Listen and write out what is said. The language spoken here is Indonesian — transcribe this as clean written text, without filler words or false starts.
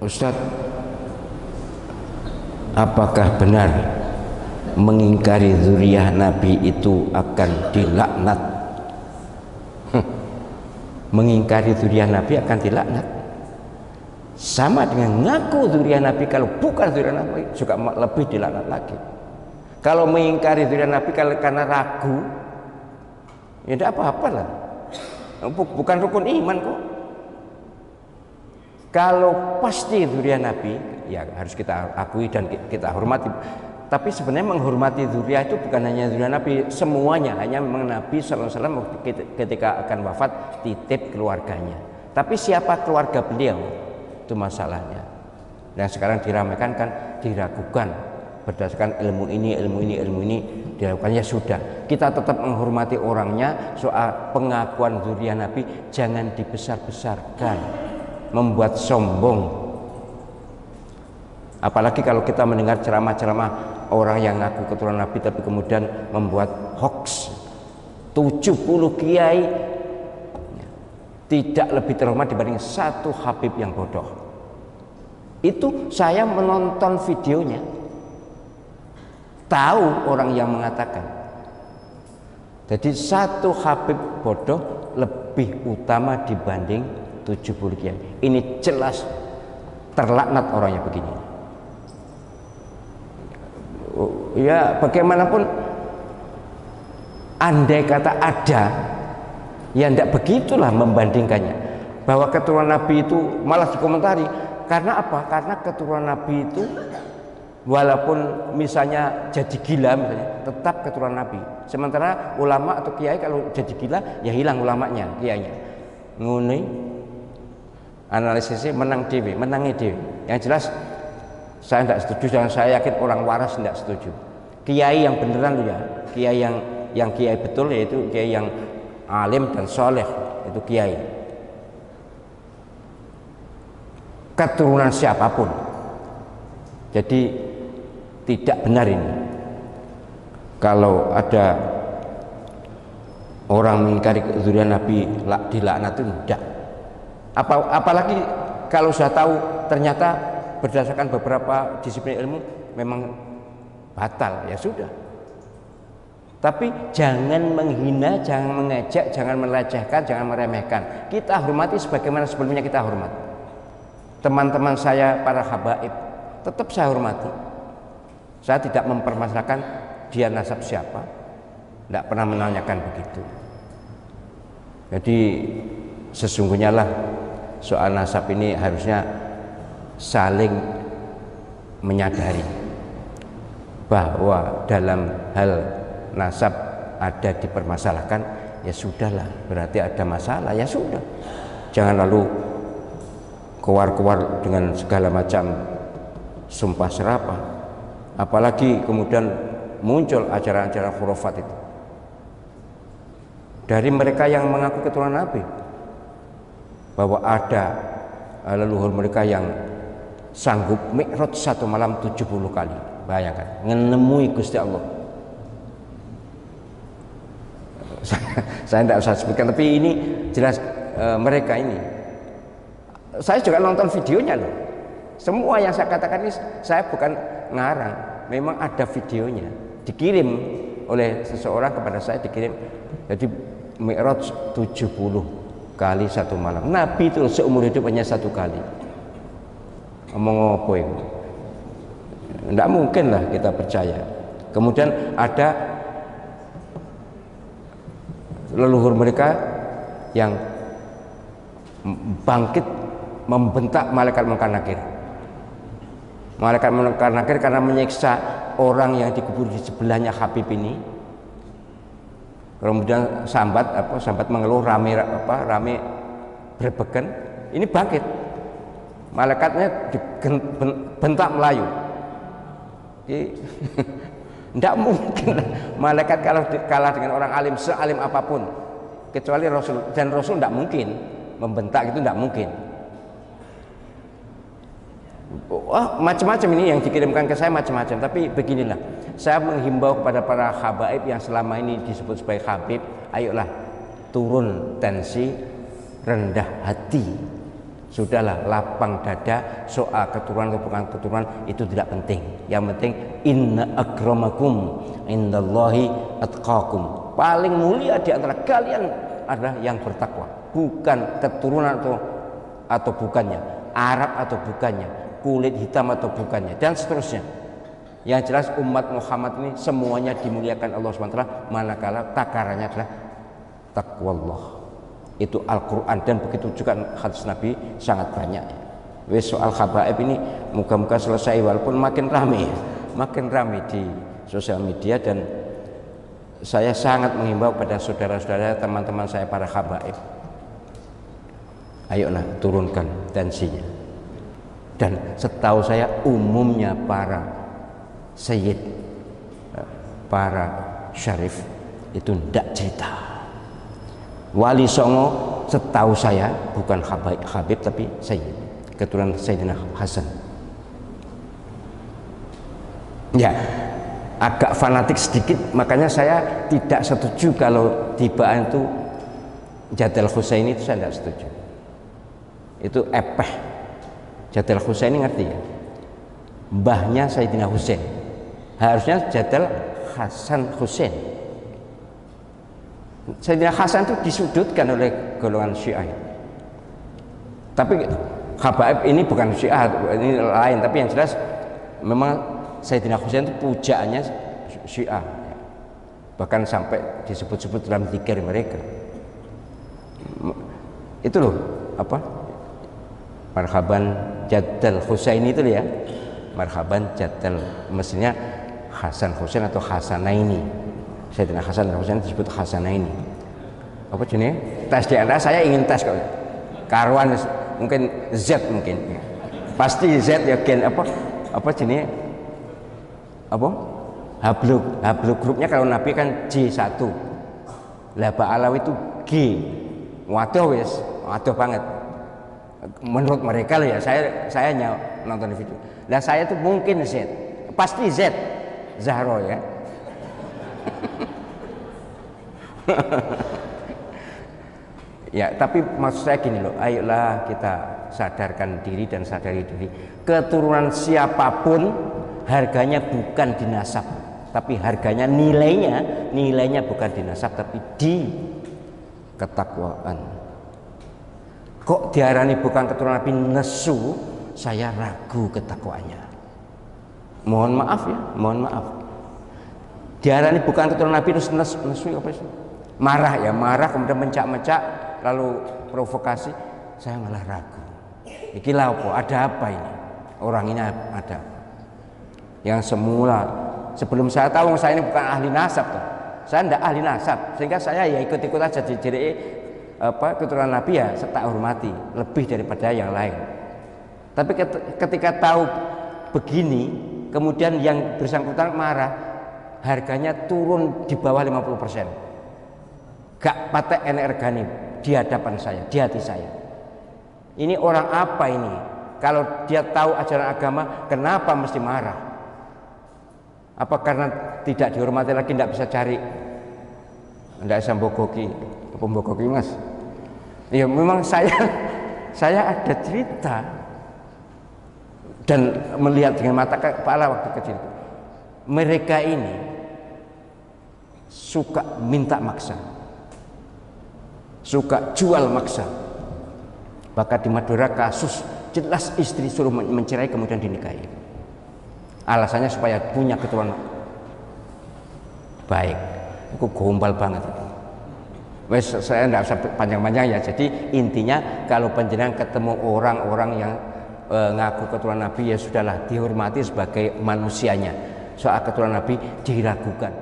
Ustadz, apakah benar mengingkari zuriyah Nabi itu akan dilaknat? Mengingkari zuriyah Nabi akan dilaknat. Sama dengan ngaku zuriyah Nabi, kalau bukan zuriyah Nabi juga lebih dilaknat lagi. Kalau mengingkari zuriyah Nabi karena ragu, ya tidak apa-apa lah. Bukan rukun iman kok. Kalau pasti zuriyah Nabi, ya harus kita akui dan kita hormati. Tapi sebenarnya menghormati zuriyah itu bukan hanya zuriyah Nabi, semuanya. Hanya memang Nabi SAW ketika akan wafat titip keluarganya. Tapi siapa keluarga beliau, itu masalahnya. Yang sekarang diramaikan kan diragukan berdasarkan ilmu ini dilakukan. Ya sudah, kita tetap menghormati orangnya. Soal pengakuan zuriyah Nabi jangan dibesar-besarkan, membuat sombong. Apalagi kalau kita mendengar ceramah-ceramah orang yang ngaku keturunan Nabi tapi kemudian membuat hoax. 70 kiai tidak lebih terhormat dibanding satu Habib yang bodoh. Itu saya menonton videonya, tahu orang yang mengatakan. Jadi satu Habib bodoh lebih utama dibanding 70 kiai. Ini jelas terlaknat orangnya begini. Ya bagaimanapun, andai kata ada, ya tidak begitulah membandingkannya. Bahwa keturunan Nabi itu malah dikomentari. Karena apa? Karena keturunan Nabi itu walaupun misalnya jadi gila misalnya, tetap keturunan Nabi. Sementara ulama atau kiai kalau jadi gila, ya hilang ulamanya, kiainya. Nguni analisisnya menangi dewi. Yang jelas saya tidak setuju, dan saya yakin orang waras tidak setuju. Kiai yang beneran ya, kiai yang kiai betul, yaitu kiai yang alim dan soleh, itu kiai. Keturunan siapapun. Jadi tidak benar ini kalau ada orang mengingkari zuriyah Nabi dilaknat, itu tidak. Apalagi kalau sudah tahu ternyata berdasarkan beberapa disiplin ilmu memang batal, ya sudah. Tapi jangan menghina, jangan mengejek, jangan melecehkan, jangan meremehkan. Kita hormati sebagaimana sebelumnya kita hormat. Teman-teman saya para habaib tetap saya hormati. Saya tidak mempermasalahkan dia nasab siapa, tidak pernah menanyakan begitu. Jadi sesungguhnya lah soal nasab ini harusnya saling menyadari bahwa dalam hal nasab ada dipermasalahkan, ya sudahlah, berarti ada masalah, ya sudah. Jangan lalu keluar-keluar dengan segala macam sumpah serapah. Apalagi kemudian muncul ajaran-ajaran khurafat itu dari mereka yang mengaku keturunan Nabi, bahwa ada leluhur mereka yang sanggup mi'raj satu malam 70 kali. Bayangkan, menemui Gusti Allah. Saya tidak usah sebutkan, tapi ini jelas mereka ini. Saya juga nonton videonya loh. Semua yang saya katakan ini saya bukan ngarang, memang ada videonya, dikirim oleh seseorang kepada saya, dikirim. Jadi mi'raj 70 kali satu malam. Nabi itu seumur hidup hanya satu kali. Ngomong apa itu? Tidak mungkin lah kita percaya. Kemudian ada leluhur mereka yang bangkit membentak malaikat munkar nakir. Malaikat munkar nakir karena menyiksa orang yang dikubur di sebelahnya Habib ini. Kemudian sambat mengeluh, rame berbeken. Ini bangkit. Malaikatnya dibentak Melayu. Tidak mungkin malaikat kalau kalah dengan orang alim, sealim apapun, kecuali Rasul, dan Rasul tidak mungkin membentak, itu tidak mungkin. Macam-macam ini yang dikirimkan ke saya, macam-macam. Tapi beginilah, saya menghimbau kepada para habaib yang selama ini disebut sebagai habib, ayolah turun tensi, rendah hati, Sudahlah, lapang dada, soal keturunan atau bukan keturunan itu tidak penting. Yang penting inna akramakum indallahi atqakum. Paling mulia di antara kalian adalah yang bertakwa, bukan keturunan atau bukannya, Arab atau bukannya, kulit hitam atau bukannya, dan seterusnya. Yang jelas umat Muhammad ini semuanya dimuliakan Allah SWT manakala takarannya adalah taqwallah. Itu Al-Quran, dan begitu juga hadis Nabi sangat banyak. Wes soal habaib ini muka-muka selesai, walaupun makin ramai di sosial media, dan saya sangat mengimbau pada saudara-saudara, teman-teman saya para habaib, ayolah turunkan tensinya. Dan setahu saya umumnya para sayyid, para syarif itu tidak cerita. Wali Songo setahu saya bukan Habib tapi Sayyid, keturunan Sayyidina Hasan. Ya, agak fanatik sedikit, makanya saya tidak setuju kalau tibaan itu Jadal Husaini, itu saya tidak setuju. Itu epeh. Jadal Husaini ngerti ya? Mbahnya Sayyidina Husain. Harusnya Jadal Hasan Husain. Sayyidina Hasan itu disudutkan oleh golongan Syiah. Tapi habaib ini bukan Syiah, ini lain. Tapi yang jelas memang Sayyidina Husain itu pujaannya Syiah, bahkan sampai disebut-sebut dalam zikir mereka. Itu loh apa? Marhaban Jadal Husaini itu ya. Marhaban Jadal, mestinya Hasan Husain atau Hasanaini. Sayyidina Hasan dan Husain disebut Hasanaini. Apa jenis? Tes DNA saya ingin tes kok. Karuan mungkin Z mungkin. Pasti Z ya gen apa jenis? Apa? Hablu grupnya kalau Nabi kan J1. Lah Ba'alawi itu G. Waduh wis, waduh banget. Menurut mereka loh ya, saya nonton video. Lah saya tuh mungkin Z. Pasti Z. Zahro ya. Ya, tapi maksud saya gini loh, ayolah kita sadarkan diri dan sadari diri. Keturunan siapapun harganya bukan di nasab, tapi harganya nilainya bukan di nasab tapi di ketakwaan. Kok diarani bukan keturunan Nabi nesu, saya ragu ketakwaannya. Mohon maaf ya, mohon maaf. Diarani bukan keturunan Nabi terus nesu apa sih? Marah kemudian mencak-mencak lalu provokasi, saya malah ragu. Iki lha apa? Ada apa ini? Orang ini ada apa? Yang semula sebelum saya tahu saya ini bukan ahli nasab tuh. Saya tidak ahli nasab, sehingga saya ya ikut-ikut aja jadi keturunan Nabi ya saya tak hormati lebih daripada yang lain. Tapi ketika tahu begini, kemudian yang bersangkutan marah, harganya turun di bawah 50%. Gak patek energani di hadapan saya, di hati saya. Ini orang apa ini? Kalau dia tahu ajaran agama, kenapa mesti marah? Apa karena tidak dihormati lagi, tidak bisa cari? Tidak bisa membogoki mas? Ya memang saya ada cerita dan melihat dengan mata kepala waktu kecil. Mereka ini suka minta maksa, suka jual maksa. Bahkan di Madura kasus jelas istri suruh mencerai kemudian dinikahi. Alasannya supaya punya keturunan baik. Aku gombal banget itu. Wes saya tidak usah panjang-panjang ya. Jadi intinya kalau panjenengan ketemu orang-orang yang ngaku keturunan Nabi, ya sudahlah, dihormati sebagai manusianya. Soal keturunan Nabi diragukan.